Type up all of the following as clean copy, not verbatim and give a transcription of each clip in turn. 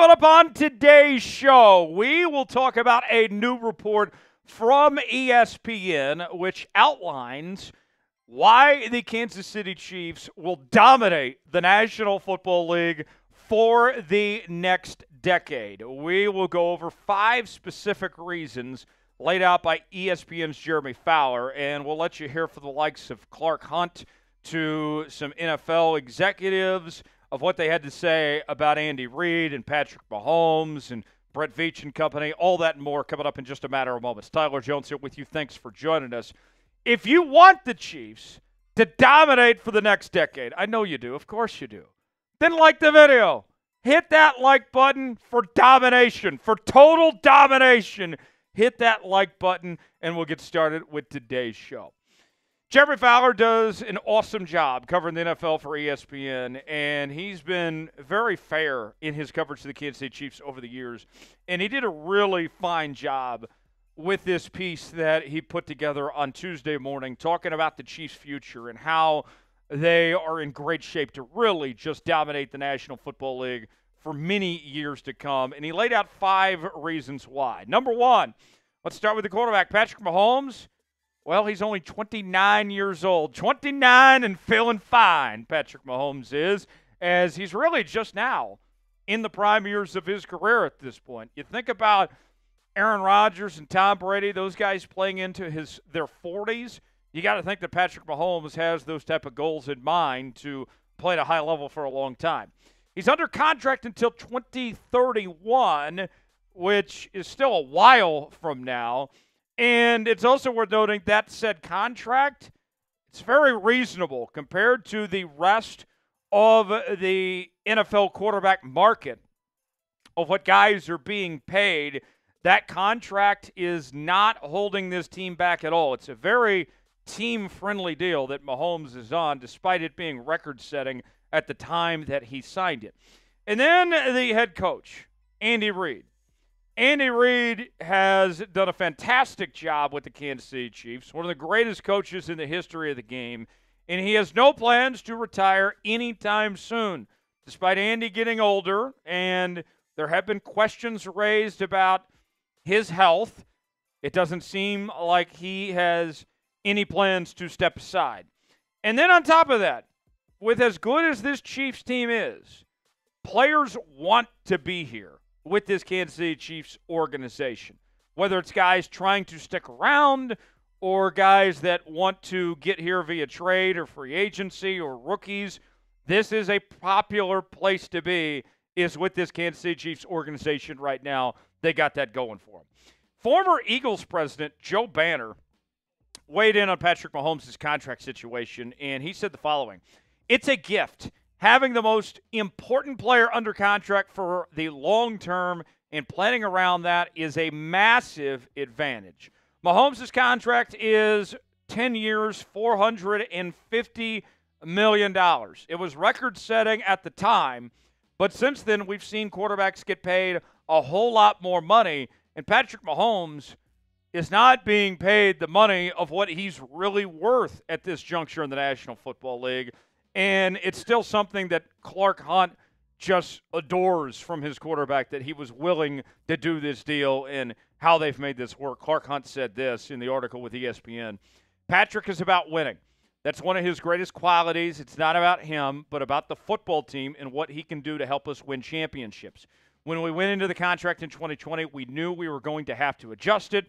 Coming up on today's show, we will talk about a new report from ESPN, which outlines why the Kansas City Chiefs will dominate the National Football League for the next decade. We will go over 5 specific reasons laid out by ESPN's Jeremy Fowler, and we'll let you hear from the likes of Clark Hunt to some NFL executives of what they had to say about Andy Reid and Patrick Mahomes and Brett Veach and company, all that and more coming up in just a matter of moments. Tyler Jones here with you. Thanks for joining us. If you want the Chiefs to dominate for the next decade, I know you do, of course you do, then like the video. Hit that like button for domination, for total domination. Hit that like button, and we'll get started with today's show. Jeremy Fowler does an awesome job covering the NFL for ESPN, and he's been very fair in his coverage of the Kansas City Chiefs over the years. And he did a really fine job with this piece that he put together on Tuesday morning, talking about the Chiefs' future and how they are in great shape to really just dominate the National Football League for many years to come. And he laid out 5 reasons why. Number 1, let's start with the quarterback, Patrick Mahomes. Well, he's only 29 years old. 29 and feeling fine, Patrick Mahomes is, as he's really just now in the prime years of his career at this point. You think about Aaron Rodgers and Tom Brady, those guys playing into their 40s. You got to think that Patrick Mahomes has those type of goals in mind to play at a high level for a long time. He's under contract until 2031, which is still a while from now. And it's also worth noting that said contract, it's very reasonable compared to the rest of the NFL quarterback market of what guys are being paid. That contract is not holding this team back at all. It's a very team-friendly deal that Mahomes is on, despite it being record-setting at the time that he signed it. And then the head coach, Andy Reid. Andy Reid has done a fantastic job with the Kansas City Chiefs, one of the greatest coaches in the history of the game, and he has no plans to retire anytime soon, despite Andy getting older, and there have been questions raised about his health. It doesn't seem like he has any plans to step aside. And then on top of that, with as good as this Chiefs team is, players want to be here with this Kansas City Chiefs organization, whether it's guys trying to stick around or guys that want to get here via trade or free agency or rookies. This is a popular place to be, is with this Kansas City Chiefs organization right now. They got that going for them. Former Eagles president Joe Banner weighed in on Patrick Mahomes' contract situation, and he said the following: "It's a gift. Having the most important player under contract for the long term and planning around that is a massive advantage." Mahomes' contract is 10 years, $450 million. It was record-setting at the time, but since then we've seen quarterbacks get paid a whole lot more money, and Patrick Mahomes is not being paid the money of what he's really worth at this juncture in the National Football League. And it's still something that Clark Hunt just adores from his quarterback, that he was willing to do this deal and how they've made this work. Clark Hunt said this in the article with ESPN: "Patrick is about winning. That's one of his greatest qualities. It's not about him, but about the football team and what he can do to help us win championships. When we went into the contract in 2020, we knew we were going to have to adjust it,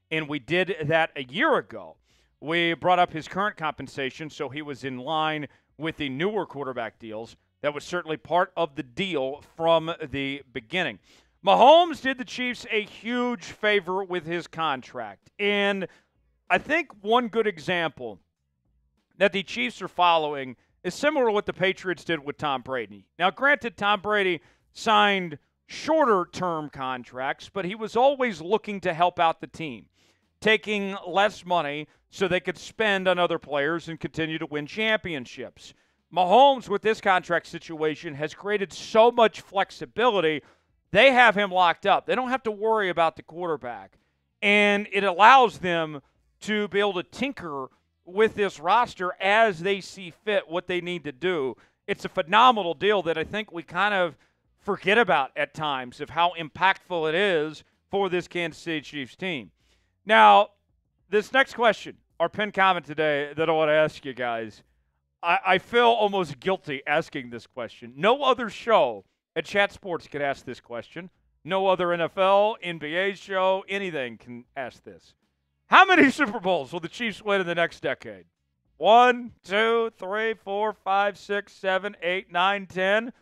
and we did that a year ago. We brought up his current compensation, so he was in line with the newer quarterback deals. That was certainly part of the deal from the beginning." Mahomes did the Chiefs a huge favor with his contract. And I think one good example that the Chiefs are following is similar to what the Patriots did with Tom Brady. Now, granted, Tom Brady signed shorter-term contracts, but he was always looking to help out the team, taking less money so they could spend on other players and continue to win championships. Mahomes, with this contract situation, has created so much flexibility. They have him locked up. They don't have to worry about the quarterback. And it allows them to be able to tinker with this roster as they see fit, what they need to do. It's a phenomenal deal that I think we kind of forget about at times of how impactful it is for this Kansas City Chiefs team. Now, this next question, our pinned comment today that I want to ask you guys, I feel almost guilty asking this question. No other show at Chat Sports can ask this question. No other NFL, NBA show, anything can ask this. How many Super Bowls will the Chiefs win in the next decade? 1, 2, 3, 4, 5, 6, 7, 8, 9, 10.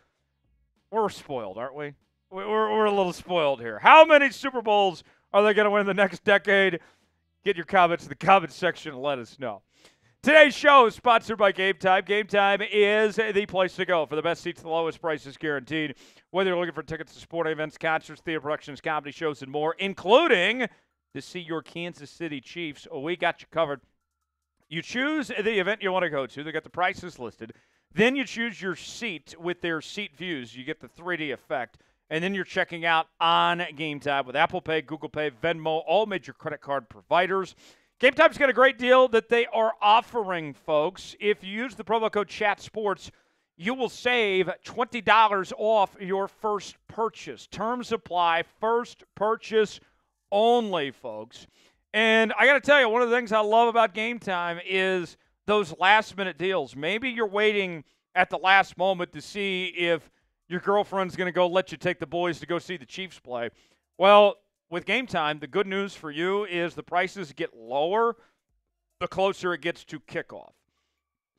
We're spoiled, aren't we? We're a little spoiled here. How many Super Bowls are they going to win in the next decade? Get your comments in the comments section and let us know. Today's show is sponsored by GameTime. GameTime is the place to go for the best seats, the lowest prices guaranteed. Whether you're looking for tickets to sporting events, concerts, theater productions, comedy shows, and more, including to see your Kansas City Chiefs, we got you covered. You choose the event you want to go to. They got the prices listed. Then you choose your seat with their seat views. You get the 3D effect. And then you're checking out on GameTime with Apple Pay, Google Pay, Venmo, all major credit card providers. GameTime's got a great deal that they are offering, folks. If you use the promo code ChatSports, you will save $20 off your first purchase. Terms apply. First purchase only, folks. And I got to tell you, one of the things I love about GameTime is those last-minute deals. Maybe you're waiting at the last moment to see if your girlfriend's going to go let you take the boys to go see the Chiefs play. Well, with GameTime, the good news for you is the prices get lower the closer it gets to kickoff.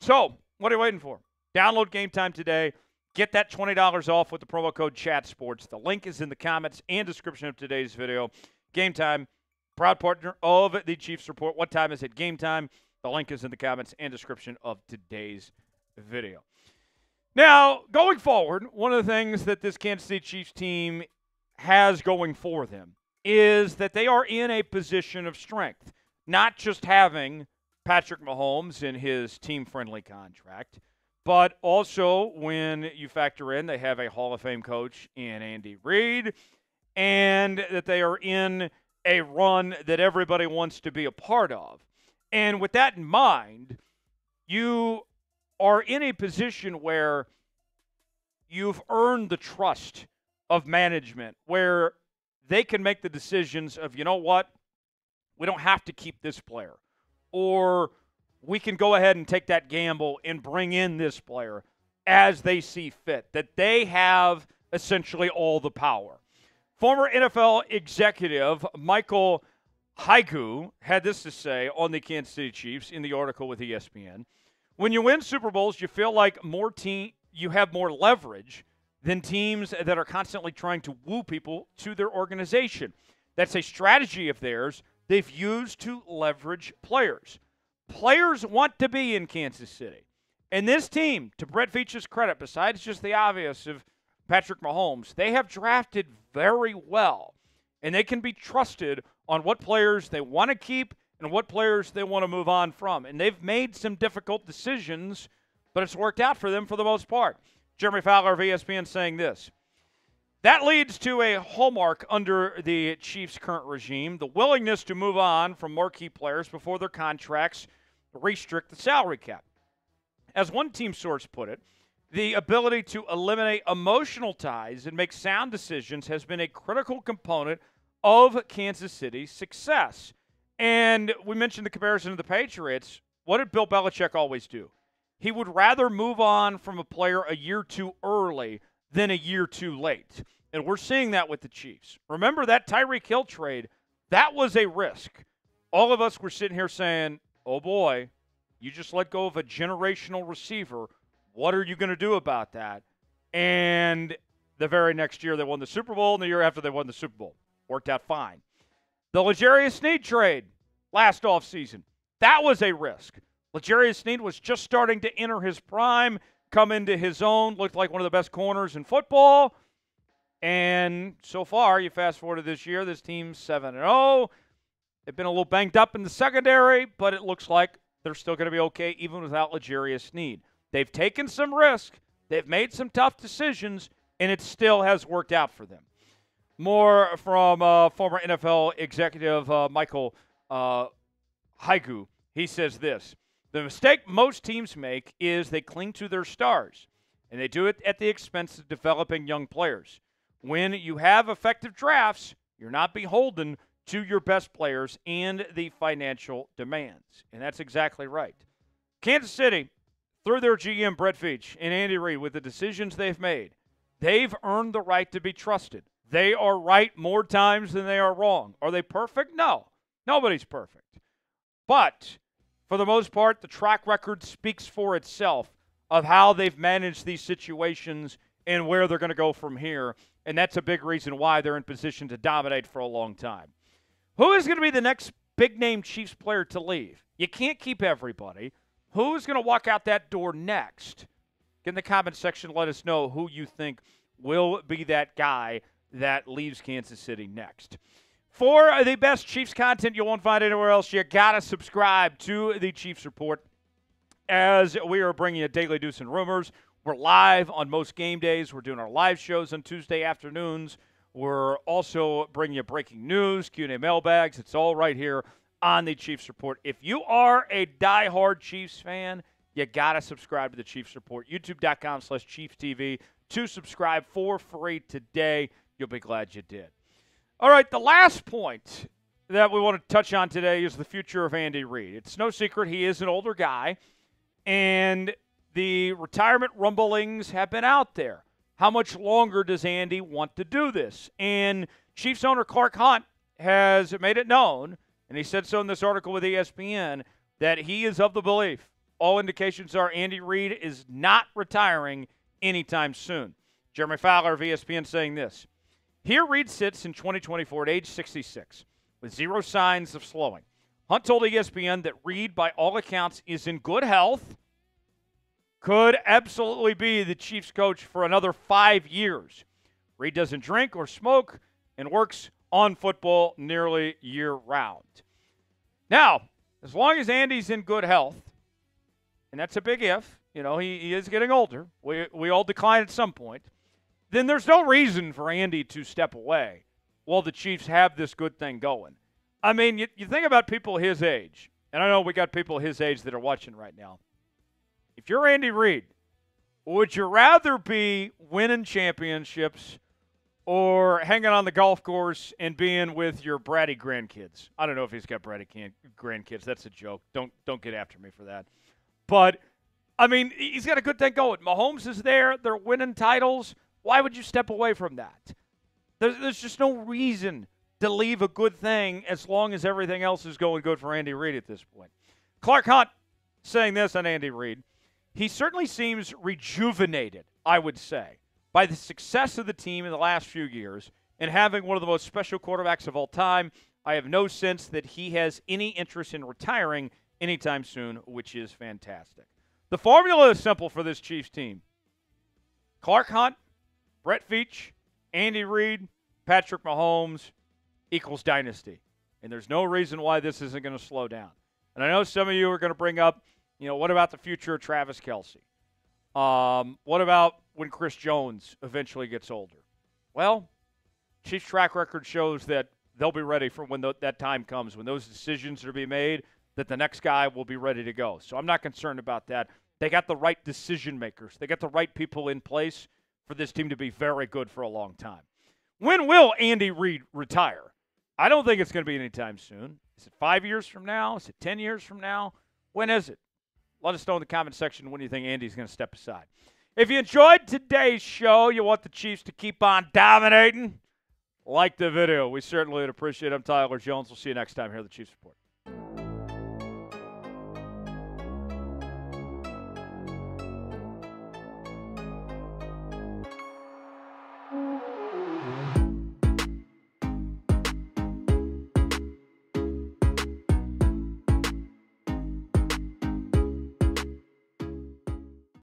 So, what are you waiting for? Download GameTime today. Get that $20 off with the promo code ChatSports. The link is in the comments and description of today's video. GameTime, proud partner of the Chiefs Report. What time is it? GameTime. The link is in the comments and description of today's video. Now, going forward, one of the things that this Kansas City Chiefs team has going for them is that they are in a position of strength, not just having Patrick Mahomes in his team-friendly contract, but also when you factor in they have a Hall of Fame coach in Andy Reid, and that they are in a run that everybody wants to be a part of. And with that in mind, you are in a position where you've earned the trust of management, where they can make the decisions of, you know what, we don't have to keep this player, or we can go ahead and take that gamble and bring in this player as they see fit, that they have essentially all the power. Former NFL executive Michael Haiku had this to say on the Kansas City Chiefs in the article with ESPN. When you win Super Bowls, you feel like you have more leverage than teams that are constantly trying to woo people to their organization. That's a strategy of theirs they've used to leverage players. Players want to be in Kansas City. And this team, to Brett Veach's credit, besides just the obvious of Patrick Mahomes, they have drafted very well. And they can be trusted on what players they want to keep and what players they want to move on from. And they've made some difficult decisions, but it's worked out for them for the most part. Jeremy Fowler of ESPN saying this: that leads to a hallmark under the Chiefs' current regime, the willingness to move on from marquee players before their contracts restrict the salary cap. As one team source put it, the ability to eliminate emotional ties and make sound decisions has been a critical component of Kansas City's success. And we mentioned the comparison to the Patriots. What did Bill Belichick always do? He would rather move on from a player a year too early than a year too late. And we're seeing that with the Chiefs. Remember that Tyreek Hill trade? That was a risk. All of us were sitting here saying, oh boy, you just let go of a generational receiver. What are you going to do about that? And the very next year they won the Super Bowl, and the year after they won the Super Bowl. Worked out fine. The L'Jarius Sneed trade last offseason, that was a risk. L'Jarius Sneed was just starting to enter his prime, come into his own, looked like one of the best corners in football. And so far, you fast forward to this year, this team's 7-0. They've been a little banged up in the secondary, but it looks like they're still going to be okay even without L'Jarius Sneed. They've taken some risk. They've made some tough decisions, and it still has worked out for them. More from former NFL executive Michael Haiku. He says this: the mistake most teams make is they cling to their stars. and they do it at the expense of developing young players. When you have effective drafts, you're not beholden to your best players and the financial demands. And that's exactly right. Kansas City, through their GM Brett Veach and Andy Reid, with the decisions they've made, they've earned the right to be trusted. They are right more times than they are wrong. Are they perfect? No. Nobody's perfect. But for the most part, the track record speaks for itself of how they've managed these situations and where they're going to go from here. And that's a big reason why they're in position to dominate for a long time. Who is going to be the next big-name Chiefs player to leave? You can't keep everybody. Who's going to walk out that door next? Get in the comment section, let us know who you think will be that guy that leaves Kansas City next. For the best Chiefs content you won't find anywhere else, you got to subscribe to the Chiefs Report, as we are bringing you daily news and rumors. We're live on most game days. We're doing our live shows on Tuesday afternoons. We're also bringing you breaking news, Q&A mailbags. It's all right here on the Chiefs Report. If you are a diehard Chiefs fan, you got to subscribe to the Chiefs Report. YouTube.com/ChiefsTV to subscribe for free today. You'll be glad you did. All right, the last point that we want to touch on today is the future of Andy Reid. It's no secret he is an older guy, and the retirement rumblings have been out there. How much longer does Andy want to do this? And Chiefs owner Clark Hunt has made it known, and he said so in this article with ESPN, that he is of the belief, all indications are Andy Reid is not retiring anytime soon. Jeremy Fowler of ESPN saying this: "Here Reid sits in 2024 at age 66 with zero signs of slowing. Hunt told ESPN that Reid, by all accounts, is in good health, could absolutely be the Chiefs coach for another 5 years. Reid doesn't drink or smoke and works on football nearly year-round." Now, as long as Andy's in good health, and that's a big if, you know, he is getting older. We all decline at some point. Then there's no reason for Andy to step away while the Chiefs have this good thing going. I mean, you think about people his age, and I know we got people his age that are watching right now. If you're Andy Reid, would you rather be winning championships or hanging on the golf course and being with your bratty grandkids? I don't know if he's got bratty grandkids. That's a joke. Don't get after me for that. But, I mean, he's got a good thing going. Mahomes is there. They're winning titles. Why would you step away from that? There's just no reason to leave a good thing as long as everything else is going good for Andy Reid at this point. Clark Hunt saying this on Andy Reid: "He certainly seems rejuvenated, I would say, by the success of the team in the last few years and having one of the most special quarterbacks of all time. I have no sense that he has any interest in retiring anytime soon," which is fantastic. The formula is simple for this Chiefs team: Clark Hunt, Brett Veach, Andy Reid, Patrick Mahomes equals dynasty. And there's no reason why this isn't going to slow down. And I know some of you are going to bring up, you know, what about the future of Travis Kelce? What about when Chris Jones eventually gets older? Well, Chiefs' track record shows that they'll be ready for when that time comes, when those decisions are being made, that the next guy will be ready to go. So I'm not concerned about that. They got the right decision makers. They got the right people in place for this team to be very good for a long time. When will Andy Reid retire? I don't think it's going to be anytime soon. Is it 5 years from now? Is it 10 years from now? When is it? Let us know in the comment section when you think Andy's going to step aside. If you enjoyed today's show, you want the Chiefs to keep on dominating, like the video. We certainly would appreciate it. I'm Tyler Jones. We'll see you next time here at the Chiefs Report.